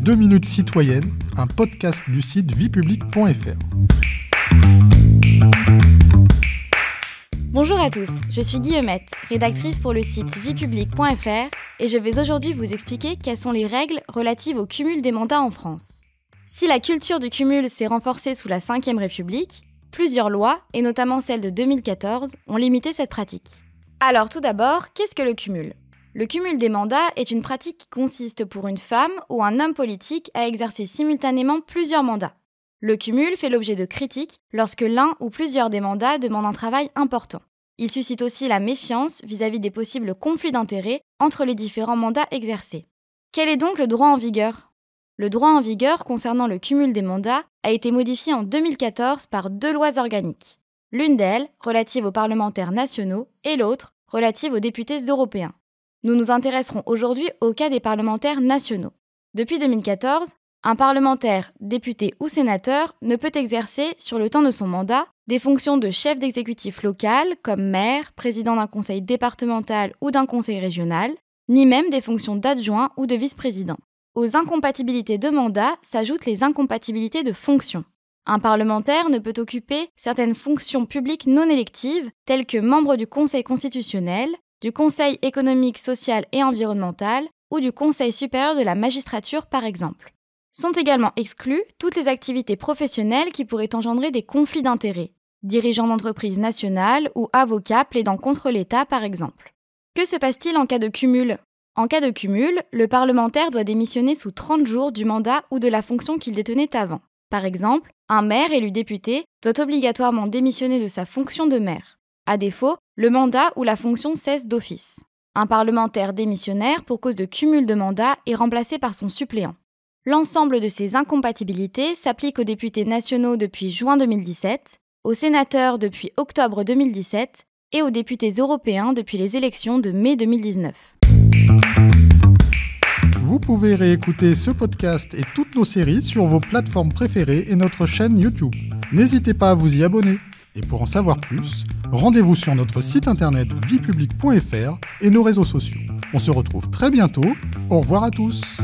2 minutes citoyennes, un podcast du site viepublique.fr. Bonjour à tous, je suis Guillemette, rédactrice pour le site viepublique.fr et je vais aujourd'hui vous expliquer quelles sont les règles relatives au cumul des mandats en France. Si la culture du cumul s'est renforcée sous la Ve République, plusieurs lois, et notamment celle de 2014, ont limité cette pratique. Alors tout d'abord, qu'est-ce que le cumul ? Le cumul des mandats est une pratique qui consiste pour une femme ou un homme politique à exercer simultanément plusieurs mandats. Le cumul fait l'objet de critiques lorsque l'un ou plusieurs des mandats demandent un travail important. Il suscite aussi la méfiance vis-à-vis des possibles conflits d'intérêts entre les différents mandats exercés. Quel est donc le droit en vigueur ? Le droit en vigueur concernant le cumul des mandats a été modifié en 2014 par 2 lois organiques. L'une d'elles, relative aux parlementaires nationaux, et l'autre, relative aux députés européens. Nous nous intéresserons aujourd'hui au cas des parlementaires nationaux. Depuis 2014, un parlementaire, député ou sénateur ne peut exercer, sur le temps de son mandat, des fonctions de chef d'exécutif local, comme maire, président d'un conseil départemental ou d'un conseil régional, ni même des fonctions d'adjoint ou de vice-président. Aux incompatibilités de mandat s'ajoutent les incompatibilités de fonction. Un parlementaire ne peut occuper certaines fonctions publiques non électives, telles que membre du Conseil constitutionnel, du Conseil économique, social et environnemental ou du Conseil supérieur de la magistrature par exemple. Sont également exclues toutes les activités professionnelles qui pourraient engendrer des conflits d'intérêts, dirigeants d'entreprises nationales ou avocats plaidant contre l'État par exemple. Que se passe-t-il en cas de cumul ? En cas de cumul, le parlementaire doit démissionner sous 30 jours du mandat ou de la fonction qu'il détenait avant. Par exemple, un maire élu député doit obligatoirement démissionner de sa fonction de maire. À défaut, le mandat ou la fonction cesse d'office. Un parlementaire démissionnaire pour cause de cumul de mandat est remplacé par son suppléant. L'ensemble de ces incompatibilités s'applique aux députés nationaux depuis juin 2017, aux sénateurs depuis octobre 2017 et aux députés européens depuis les élections de mai 2019. Vous pouvez réécouter ce podcast et toutes nos séries sur vos plateformes préférées et notre chaîne YouTube. N'hésitez pas à vous y abonner. Et pour en savoir plus, rendez-vous sur notre site internet viepublique.fr et nos réseaux sociaux. On se retrouve très bientôt. Au revoir à tous.